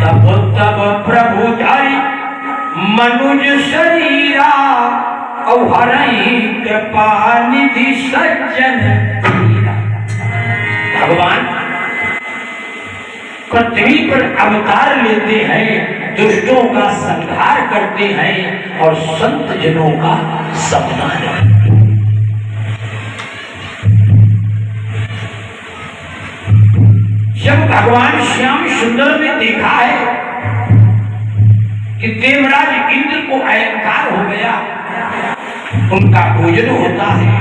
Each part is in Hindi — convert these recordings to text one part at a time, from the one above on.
तब तब प्रभु जाई मनुज शरीरा और हरई कृपा निधि सज्जन धीरा। भगवान पृथ्वी पर अवतार लेते हैं, दुष्टों का संहार करते हैं और संत जनों का सम्मान करते हैं। जब भगवान श्याम सुंदर ने देखा है कि देवराज इंद्र को अहंकार हो गया, उनका पूजन होता है,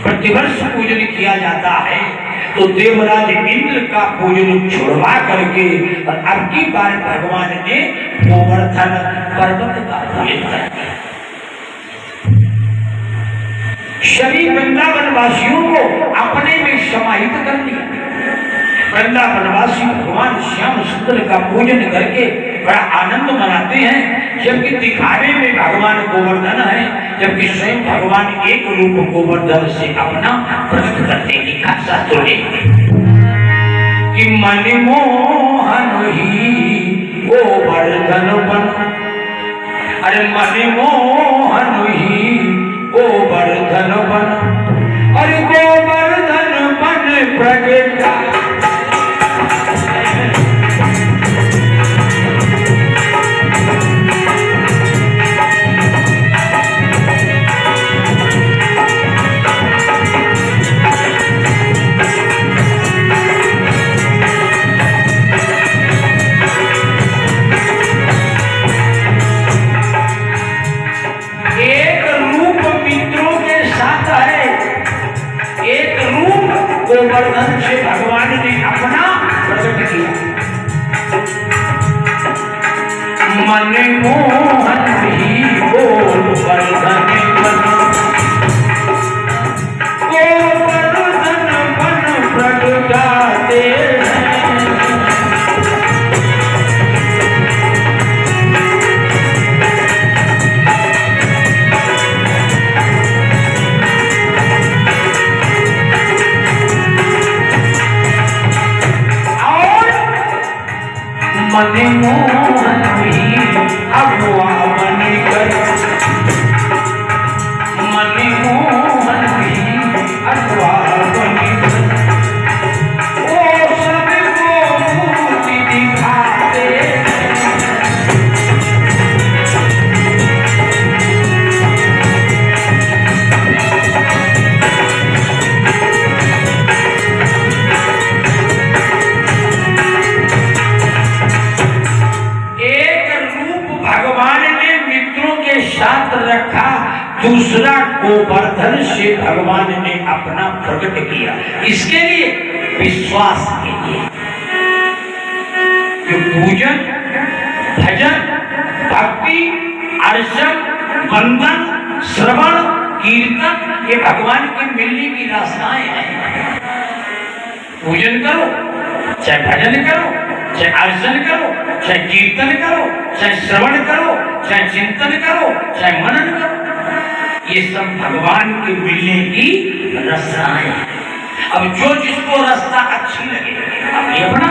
प्रतिवर्ष पूजन किया जाता है, तो देवराज इंद्र का पूजन छुड़वा करके और अब की बार भगवान ने गोवर्धन पर्वत का पूजन कर दिया। सभी वृंदावन वासियों को अपने में समाहित कर दिया। वृंदावनवासी भगवान श्याम सुंदर का पूजन करके बड़ा आनंद मनाते हैं, जबकि दिखावे में भगवान गोवर्धन है, जबकि स्वयं भगवान एक रूप गोवर्धन से अपना प्रकट करते दिखा सातों कि मनमोहन ही गोवर्धन बन, अरे मनमोहन ही गोवर्धन बन, अरे गोवर्धन बन प्रगटा। गोवर्धन से भगवान ने अपना प्रकट किया। मनमोहन ही गोवर्धन बन, गोवर्धन बन प्रगटाते हैं। मनमोहन ही अगुआ बनकर, मनमोहन ही अगुआ बनकर ओ सबको मूर्ति दिखाते साथ रखा, दूसरा गोवर्धन से भगवान ने अपना प्रकट किया। इसके लिए विश्वास के लिए कि पूजन, भजन, भक्ति, अर्चन, वंदन, श्रवण, कीर्तन ये भगवान के मिलने की रास्ताएं हैं। पूजन करो, चाहे भजन करो, चाहे अर्चन करो, चाहे कीर्तन करो, चाहे श्रवण करो, चाहे चिंतन करो, चाहे मनन करो, ये सब भगवान के मिलने की रास्ताएं हैं। अब जो जिसको रास्ता अच्छी लगे अपनी अपना।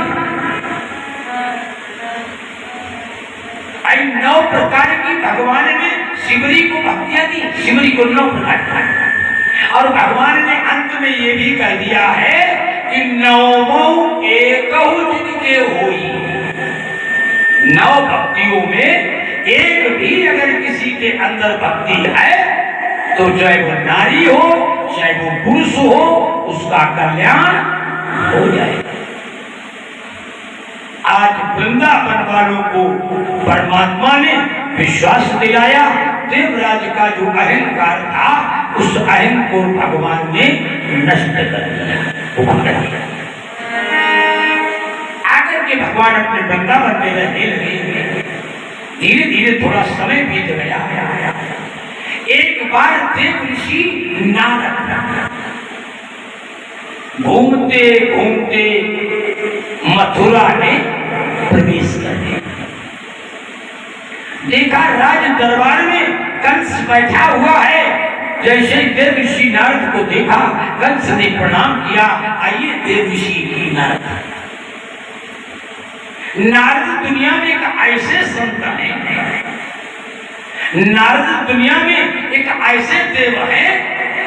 आई 9 प्रकार की भगवान ने शिवरी को भक्तियां दी, शिवरी को 9 प्रकार की, और भगवान ने अंत में ये भी कह दिया है कि 9 एकहु जिनके होई। 9 भक्तियों में एक भी अगर किसी के अंदर भक्ति है तो चाहे वो नारी हो चाहे वो पुरुष हो, उसका कल्याण हो जाएगा। आज वृंदावन वालों को परमात्मा ने विश्वास दिलाया। देवराज का जो अहंकार था उस अहंकार को भगवान ने नष्ट कर दिया। आकर के भगवान अपने वृंदावन में रहने लगे। धीरे धीरे थोड़ा समय बीत गया। एक बार देव ऋषि नारद घूमते घूमते मथुरा में प्रवेश कर गए। देखा राज दरबार में कंस बैठा हुआ है। जैसे ही देव ऋषि नारद को देखा, कंस ने प्रणाम किया, आइए देव ऋषि नारद। नारद दुनिया में एक ऐसे संत हैं, नारद दुनिया में एक ऐसे देव हैं,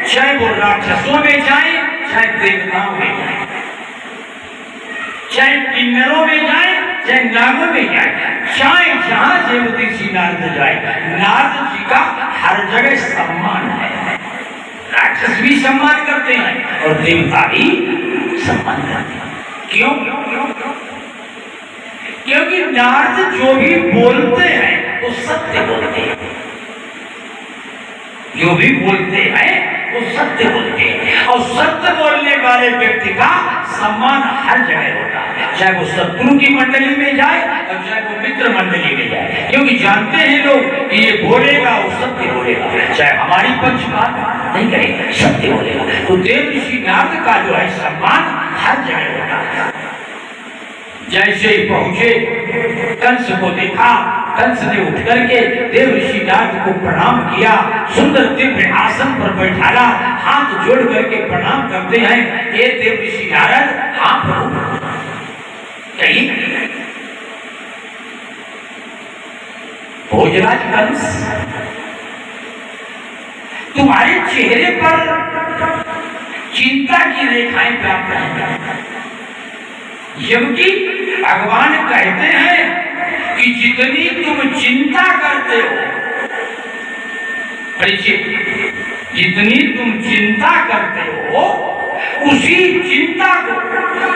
चाहे वो राक्षसों में जाए, चाहे देवताओं में जाए, चाहे किन्नरों में जाए, चाहे नागों में जाए, चाहे जहां देवती श्री नारद जाए, नारद जी का हर जगह सम्मान है। राक्षस भी सम्मान करते हैं और देवता भी सम्मान करते हैं। क्यों? क्योंकि नारद जो भी बोलते हैं वो सत्य बोलते हैं, जो भी बोलते हैं वो सत्य बोलते हैं, और सत्य बोलने वाले व्यक्ति का सम्मान हर जगह होता है, चाहे वो शत्रु की मंडली में जाए और चाहे वो मित्र मंडली में जाए, क्योंकि जानते हैं लोग कि ये बोलेगा वो सत्य बोलेगा, चाहे हमारी पक्षपात नहीं करेगा, सत्य बोलेगा। तो देव ऋषि नारद का जो है सम्मान हर जगह होता है। जैसे ही पहुंचे, कंस को देखा, कंस ने उठ करके देव ऋषि नारद को प्रणाम किया, सुंदर दिव्य आसन पर बैठाला, हाथ जोड़ करके प्रणाम करते हैं, ये देव ऋषि नारद, हाँ प्रभु कहीं भोजराज कंस, तुम्हारे चेहरे पर चिंता की रेखाएं प्राप्त हैं, जबकि भगवान कहते हैं कि जितनी तुम चिंता करते हो, परीक्षित, जितनी तुम चिंता करते हो उसी चिंता को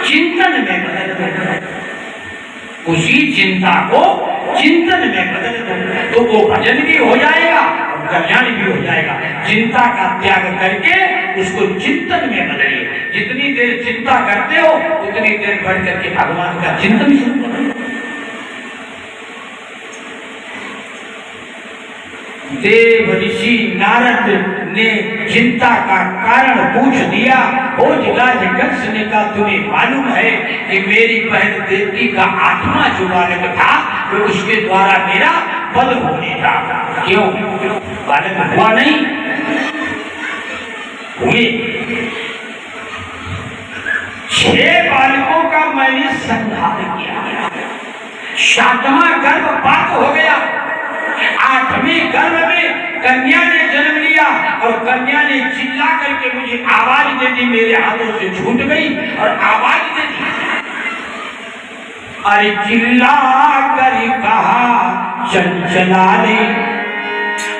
चिंतन में बदल दो, उसी चिंता को चिंतन में बदल दो, तो वो भजन भी हो जाएगा और कल्याण भी हो जाएगा। चिंता का त्याग करके उसको चिंतन में बदलिए। जितनी देर चिंता करते हो उतनी देर बढ़ करके भगवान का चिंतन शुरू करो। देव ऋषि नारद ने चिंता का कारण पूछ दिया। भोजराज कंस ने कहा, तुम्हें मालूम है कि मेरी बहन देवकी का आत्मा जो बालक था तो उसके द्वारा मेरा वध होने था। क्यों? बालक हुआ नहीं, हुए 6 बालकों का मैंने संहार किया, 7वां गर्भपात हो गया, 8वें गर्भ में कन्या ने जन्म लिया और कन्या ने चिल्ला करके मुझे आवाज दे दी, मेरे हाथों से छूट गई और आवाज दे दी। अरे चिल्ला कर कहा चंचला ने,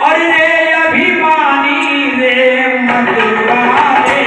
और रे अभिमानी रे मतवाले,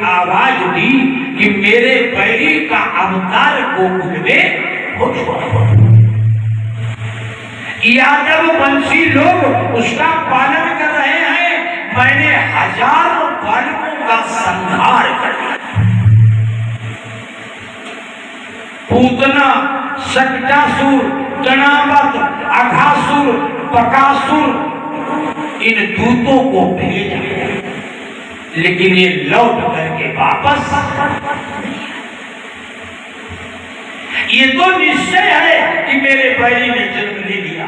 आवाज दी कि मेरे बैरी का अवतार गोकुल में हो चुका। यादव वंशी लोग उसका पालन कर रहे हैं, मैंने हजारों बालकों का संहार कर दिया। पूतना, शकटासुर, तृणावत, अघासुर, बकासुर इन दूतों को भेजा, लेकिन ये लौट करके वापस। ये तो निश्चय है कि मेरे बैरी ने जन्म ले लिया,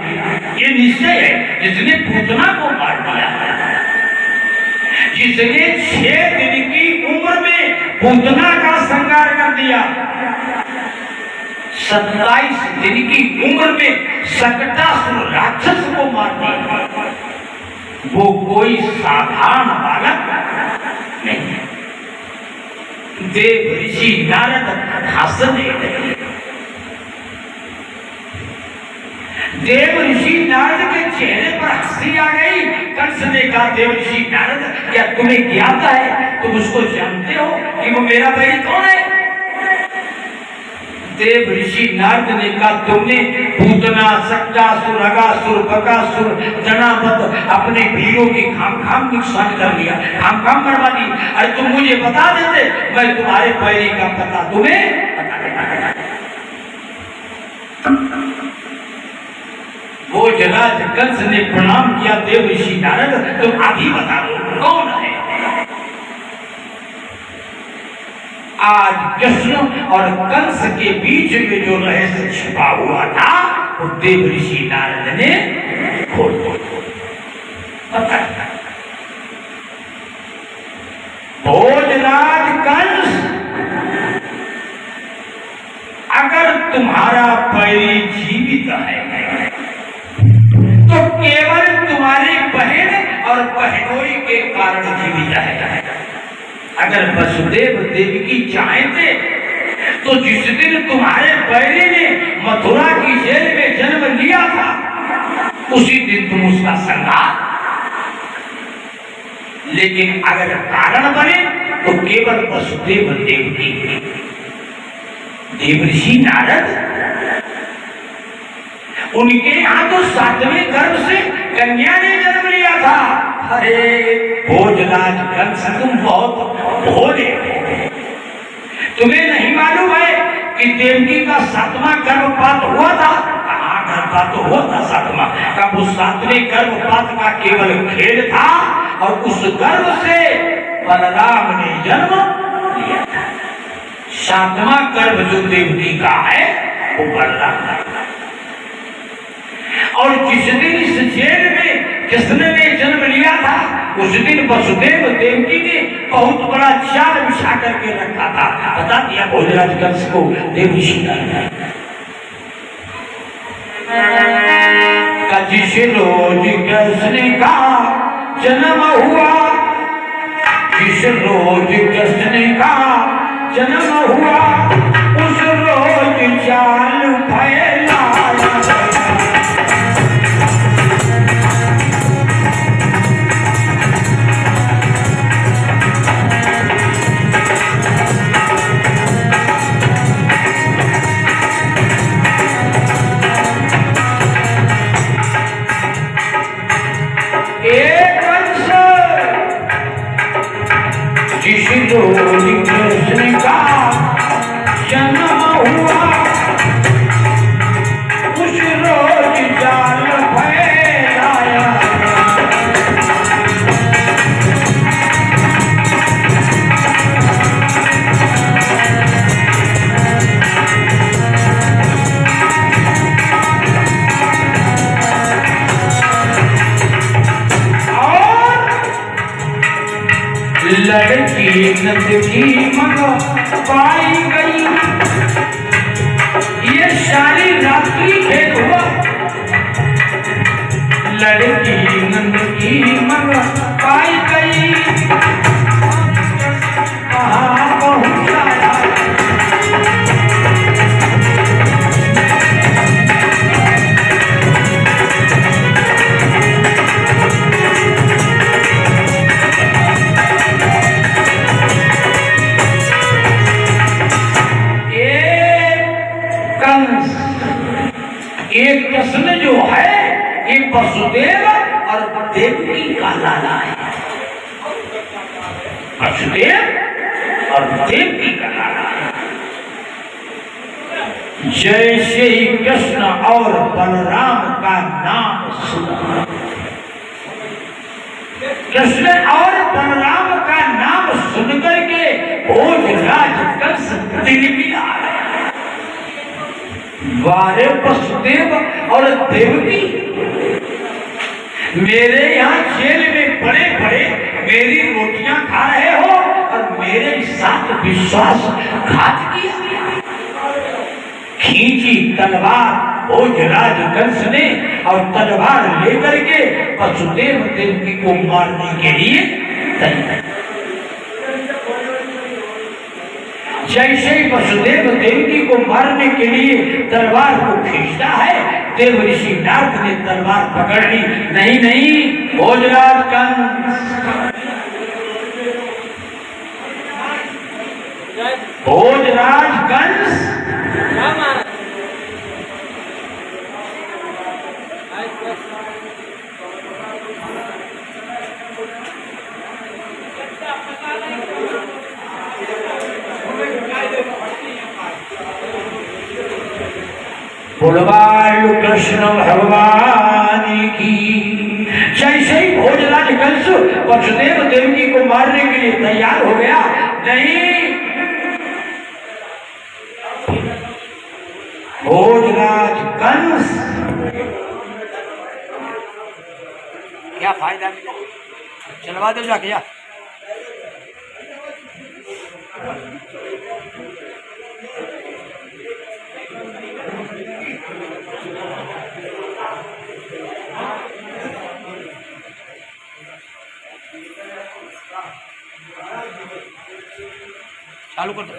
ये निश्चय है। जिसने पूतना को मार दिया, जिसने 6 दिन की उम्र में पूतना का संहार कर दिया, 27 दिन की उम्र में शकटासुर राक्षस को मार दिया, वो कोई साधारण बालक नहीं है। देव ऋषि नारद हंसने लगे। देव ऋषि नारद के चेहरे पर हंसी आ गई। कंस ने कहा, देव ऋषि नारद, क्या तुम्हें ज्ञात है, तुम उसको जानते हो कि वो मेरा बैरी कौन है? देव ऋषि नारद ने कहा, तुमने पूतना, शकटासुर, अघासुर, बकासुर, तृणावत अपने वीरों की खाम नुकसान कर लिया, खाम मरवा दी। अरे तुम मुझे बता देते, मैं तुम्हारे बैरी का पता तुम्हें बता देता। वो जलाज कंस ने प्रणाम किया, देव ऋषि नारद, तुम अभी बता दो कौन है? आज कृष्ण और कंस के बीच में जो रहस्य छिपा हुआ था, वो देव ऋषि नारद ने खोल दिया। भोजराज कंस, अगर तुम्हारा बैरी जीवित है तो केवल तुम्हारी बहन और बहनोई के कारण जीवित है। अगर वसुदेव देवकी चाहते तो जिस दिन तुम्हारे बैरी ने मथुरा की जेल में जन्म लिया था, उसी दिन तुम उसका संहार। लेकिन अगर कारण बने तो केवल वसुदेव देवकी। देवर्षि नारद, उनके यहाँ तो 7वें गर्भ से कन्या ने जन्म लिया था। अरे भोजराज कंस, तुम बहुत भोले, तुम्हें नहीं मालूम है कि देवकी का 7वां गर्भपात हुआ था? कहाँ गर्भपात तो हुआ था 7वां का? वो 7वें गर्भपात का केवल खेल था, और उस गर्भ से बलराम ने जन्म लिया था। 7वां गर्भ जो देवकी का है वो बलराम का। और जिस दिन इस जेल में कृष्ण ने जन्म लिया था, उस दिन वसुदेव देवकी ने बहुत बड़ा जाल बिछा करके रखा था। बता दिया भोजराज कंस को देवर्षि नारद। जिस रोज कृष्ण का जन्म हुआ, जिस रोज कृष्ण का जन्म हुआ, उस रोज जाल फैला। जिस रोज कृष्ण का जन्म हुआ, उस रोज जाल फैलाया। लड़की नंदकी मंगा पाई गई, ये सारी रात्रि खेल हुआ। लड़की नंदकी मंगा पाई गई, कहाँ पहुँचाया? एक कृष्ण जो है, एक वसुदेव और देवकी का लाला है। वसुदेव और देवकी का लाला है। जैसे ही कृष्ण और बलराम का नाम सुना, कृष्ण और बलराम का नाम सुनकर के भोजराज कंस तिलमिला वारे वसुदेव और देवकी, मेरे यहाँ जेल में बड़े बड़े मेरी रोटियां खा रहे हो और मेरे साथ विश्वासघात किया। खींची तलवार भोजराज कंस ने और तलवार लेकर के वसुदेव देवकी को मारने के लिए तैयार। जैसे ही वसुदेव देवकी को मारने के लिए तलवार को खींचता है, देव ऋषि नारद ने तलवार पकड़ ली। नहीं नहीं भोजराज कंस, भोजराज कंस, बोलबाल कृष्ण भगवान की। जैसे ही भोजराज कंस वसुदेव देवकी को मारने के लिए तैयार हो गया, नहीं, भोजराज कंस, क्या फायदा मिला, चलवा दो जाके या चालू कर दो।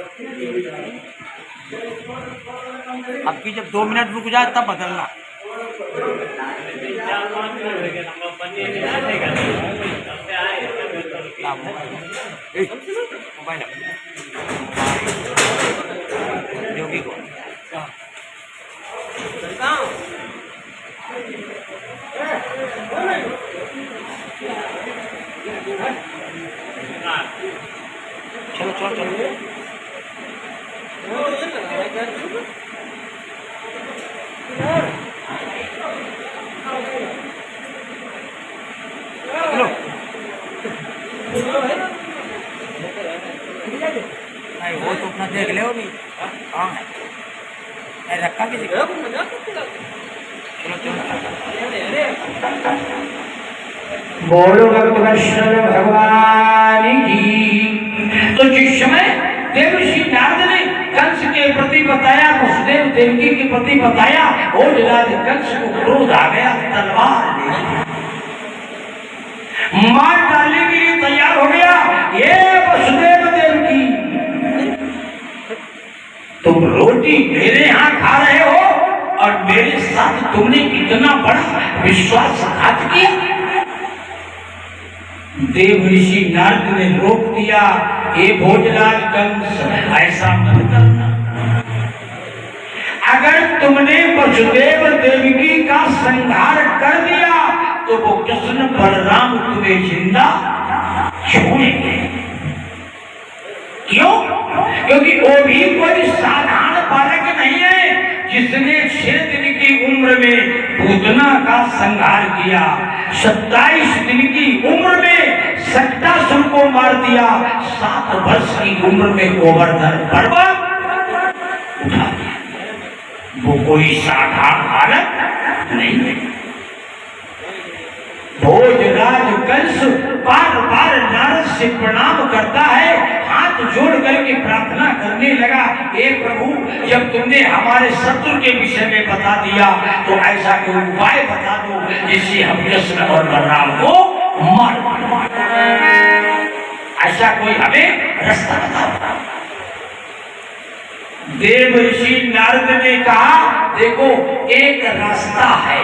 अब की जब 2 मिनट रुक जाए तब बदलना। मोबाइल योगी को चलो चलो चलो नहीं वो तो अपना देख ले नहीं। हाँ रखा किसी चलो चलो बोलो कृष्ण भगवान की। तो जिस समय देवऋषि नारद ने कंस के प्रति बताया, वसुदेव देवकी के प्रति बताया, भोजराज कंस को क्रोध आ गया, तलवार मार डालने के लिए तैयार हो गया। ये वसुदेव देवकी, तुम रोटी मेरे यहाँ खा रहे हो और मेरे साथ तुमने कितना बड़ा विश्वासघात किया। देव ऋषि नारद ने रोक दिया, हे भोजराज कंस, ऐसा मत करना। अगर तुमने वसुदेव देवकी का संहार कर दिया तो वो कृष्ण बलराम तुम्हें जिंदा छोड़ेंगे। क्यों? क्योंकि वो भी कोई साधारण बालक नहीं है जिसने 6 दिन की उम्र में पूतना का संहार किया, 27 दिन की उम्र में सट्टासुर को मार दिया, 7 वर्ष की उम्र में गोवर्धन पर्वत उठा दिया। वो कोई साधारण बालक नहीं है। भोजराज कंस बार बार नारद से प्रणाम करता है, हाथ जोड़ करके प्रार्थना करने लगा, हे प्रभु, जब तुमने हमारे शत्रु के विषय में बता दिया तो ऐसा कोई उपाय बता दो जिससे हम कृष्ण और बलराम को मार ऐसा कोई हमें रास्ता बताओ। देव ऋषि नारद ने कहा, देखो एक रास्ता है,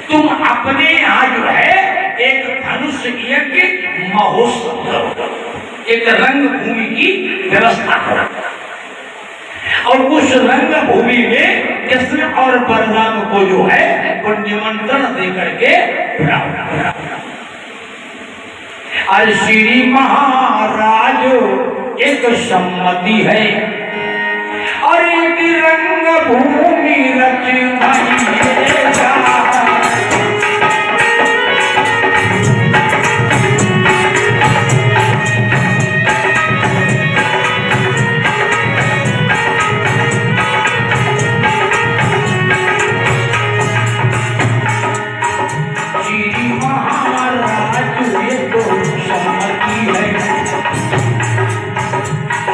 तुम अपने यहाँ जो है एक धनुष यज्ञ महोत्सव करो, एक रंग भूमि की व्यवस्था करो और उस रंग भूमि में कृष्ण और बलराम को जो है वो निमंत्रण दे करके बुलाओ। और श्री महाराज एक सम्मति है और एक रंग भूमि रचवाइएगा। श्री महाराज ये तो सम्मति है,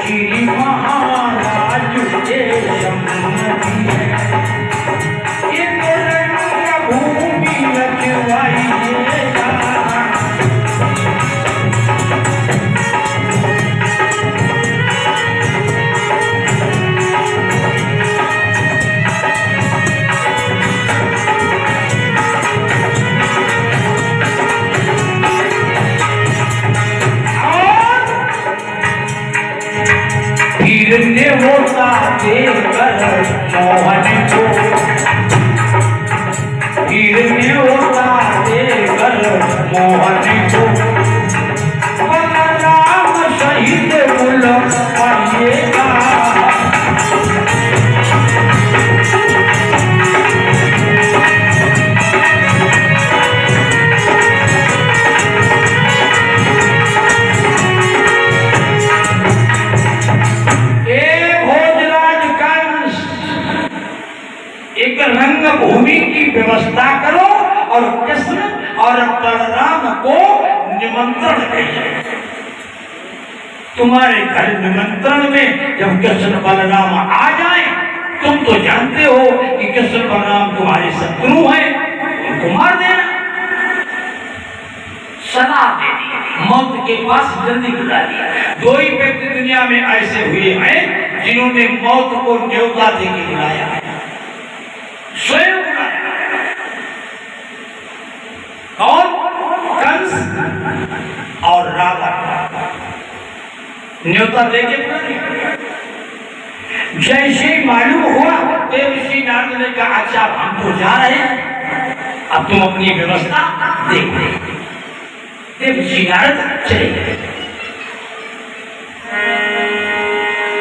श्री महाराज ये सम्मति है, एक रंग भूमि रचवाइएगा। फिर ने होता देकर मोहन को, फिर ने होता देकर मोहन को, बलराम शहीद बुलवाइएगा। एक रंग भूमि की व्यवस्था करो और कृष्ण और बलराम को निमंत्रण भेजो। तुम्हारे घर निमंत्रण में जब कृष्ण बलराम आ जाए, तुम तो जानते हो कि कृष्ण बलराम तुम्हारे शत्रु हैं, उनको मार देना। सलाह दे दी, मौत के पास जल्दी बुला दिया। दो ही व्यक्ति दुनिया में ऐसे हुए हैं जिन्होंने मौत को न्योता देके बुलाया, स्वयं बुलाया। कौन? कंस और रावण। न्योता देके बुलाया। जैसे ही मालूम हुआ देवर्षि नारद ने कहा, अच्छा हम तो जा रहे हैं, अब तुम अपनी व्यवस्था देख ले। देवर्षि नारद चले गए।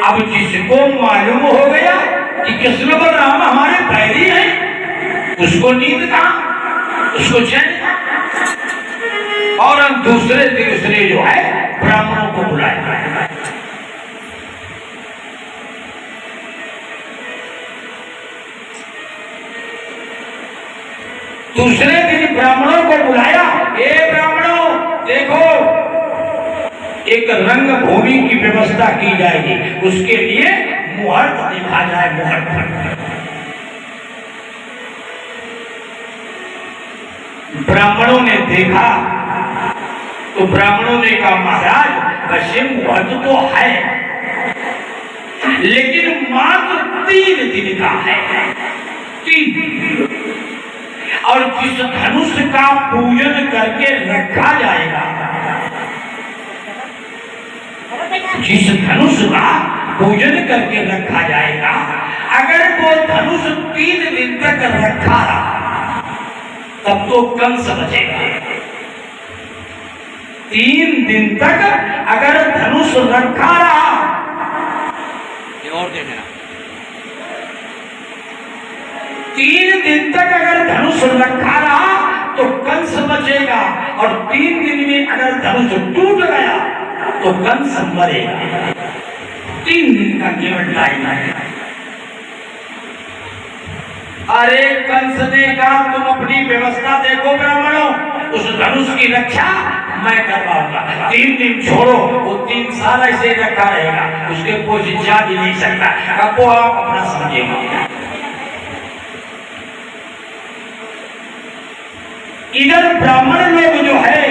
अब जिसको मालूम हो गया कि कृष्ण बलराम हमारे बैरी हैं, उसको नींद कहां, उसको चैन कहां। और दूसरे दिन उसने जो है ब्राह्मणों को बुलाया। दूसरे दिन ब्राह्मणों को बुलाया, ए ब्राह्मणों देखो, एक रंग भूमि की व्यवस्था की जाएगी, उसके लिए मुहूर्त देखा जाए। मुहूर्त ब्राह्मणों ने देखा तो ब्राह्मणों ने कहा, महाराज वैसे मुहूर्त तो है, लेकिन मात्र 3 दिन का है। 3 दिन। और जिस धनुष का पूजन करके रखा जाएगा, जिस धनुष का पूजन करके रखा जाएगा, अगर वो धनुष 3 दिन तक रखा रहा तब तो कंस बचेगा। 3 दिन तक अगर धनुष रखा रहा, और देखना 3 दिन तक अगर धनुष रखा रहा तो कंस बचेगा, और 3 दिन में अगर धनुष टूट गया तो कंस मरेगा। 3 दिन का केवल टाइम है। अरे कंस ने कहा, तुम अपनी व्यवस्था देखो ब्राह्मणों, उस धनुष की रक्षा मैं करवाऊंगा। 3 दिन छोड़ो, वो 3 साल ऐसे रखा रहेगा, उसके कोई जा भी नहीं सकता। अब आप अपना समझेंगे। इधर ब्राह्मण लोग जो है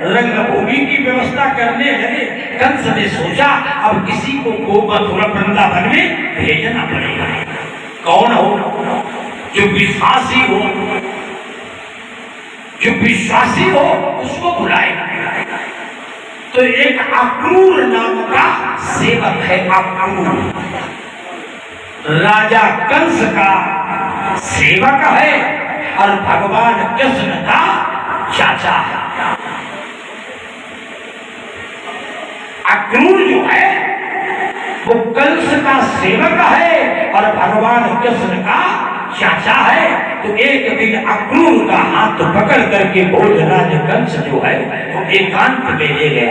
रंगभूमि की व्यवस्था करने लगे। कंस ने सोचा अब किसी को मथुरा वृंदावन में भेजना पड़ेगा। कौन हो? जो विश्वासी हो, जो विश्वासी हो उसको बुलाएगा। तो एक अक्रूर नाम का सेवक है। अक्रूर राजा कंस का सेवक है और भगवान कृष्ण का चाचा है। अक्रूर जो है वो कंस का सेवक है और भगवान कृष्ण का चाचा है। तो एक दिन अक्रूर का हाथ पकड़ करके भोजराज कंस जो है वो एकांत में ले गया।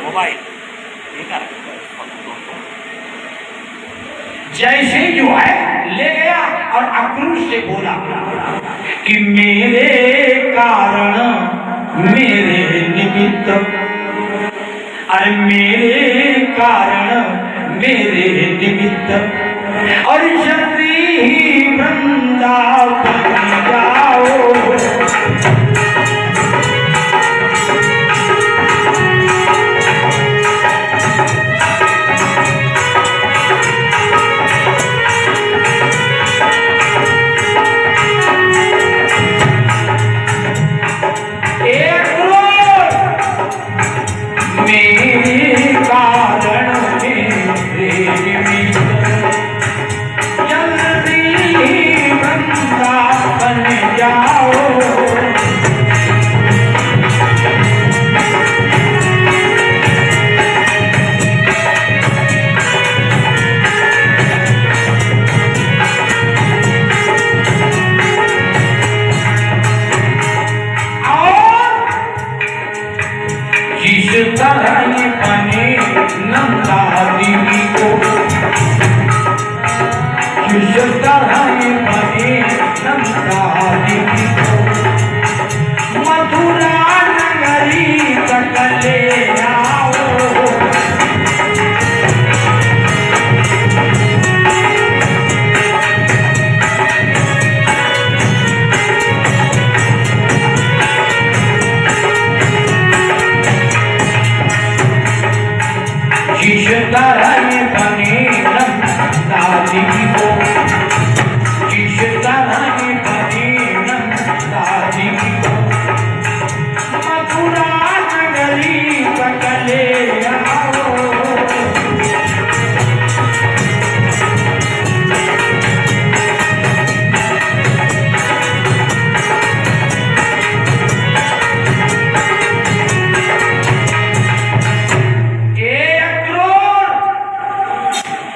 मोबाइल जैसे जो है ले गया और अक्रूर से बोला कि मेरे कारण मेरे निमित्त, अरे मेरे कारण मेरे निमित्त और जल्दी ही वृंदावन जाओ।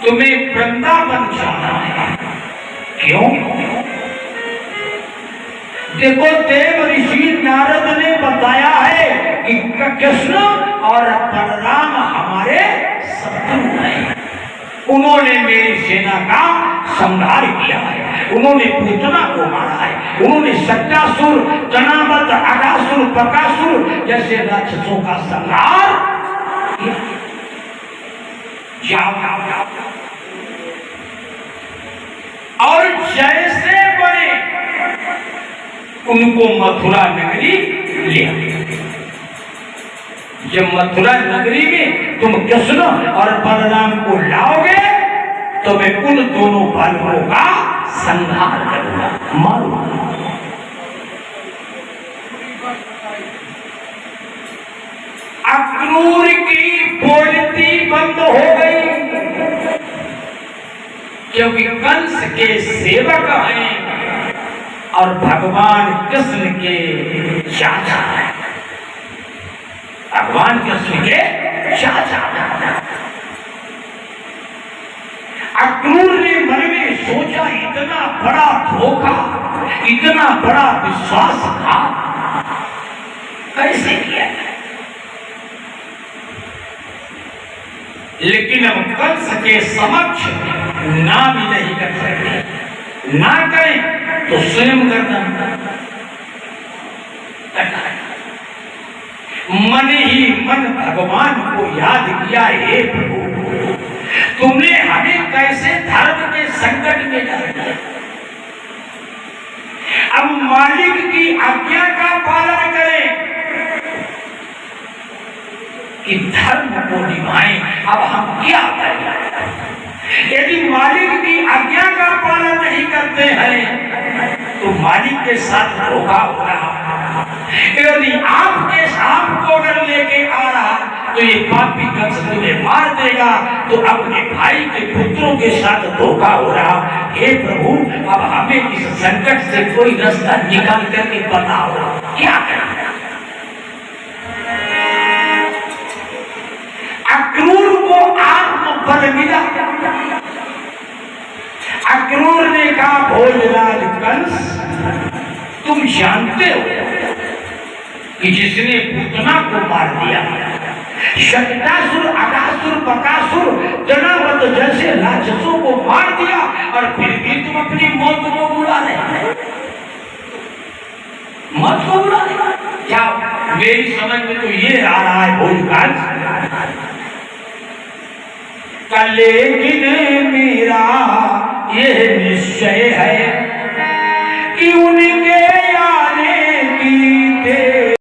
तुम्हें वृंदावन जाना है। क्यों? देखो, देव ऋषि नारद ने बताया है कि कृष्ण और बलराम हमारे शत्रु हैं। उन्होंने मेरी सेना का संहार किया है, उन्होंने पूतना को मारा है, उन्होंने सत्यासुर, जनावत, अगासुर, बकासुर जैसे राक्षसों का संहार किया। जाओ जाओ जाओ और जैसे बने उनको मथुरा नगरी ले आए। जब मथुरा नगरी में तुम कृष्ण और बलराम को लाओगे तो मैं उन दोनों बालकों का संहार करूंगा, मारूंगा। अक्रूर की बोलती बंद हो गई, क्योंकि कंस के सेवक हैं और भगवान कृष्ण के चाचा हैं। भगवान कृष्ण के चाचा। अक्रूर ने मन में सोचा, इतना बड़ा धोखा, इतना बड़ा विश्वासघात कैसे किया जाए। लेकिन हम कंस के समक्ष ना भी नहीं कर सकते, ना करें तो स्वयं करना। मन ही मन भगवान को याद किया, हे प्रभु तुमने हमें कैसे धर्म के संकट में डाल दिया। अब मालिक की आज्ञा का पालन करें कि धर्म को निभाएं। अब हम क्या करें? यदि मालिक की आज्ञा का पालन नहीं करते हैं तो मालिक के साथ धोखा हो रहा। यदि आपके साथ को अगर लेके आ रहा तो ये पापी कंस तुम्हें मार देगा, तो अपने भाई के पुत्रों के साथ धोखा हो रहा। हे प्रभु, अब हमें इस संकट से कोई रास्ता निकाल करके बताओ, क्या करना। फल मिला। अक्रूर ने कहा भोजराज कंस, तुम जानते हो कि जिसने पूतना को मार दिया, शक्तासुर, अगासुर, बकासुर, जनावत जैसे राक्षसों को मार दिया, और फिर भी तुम अपनी मौत को बुला रहे, मौत को बुला रहे क्या? मेरी समझ में तो ये आ रहा है भोजकांस, लेकिन मेरा यह निश्चय है कि उन्हीं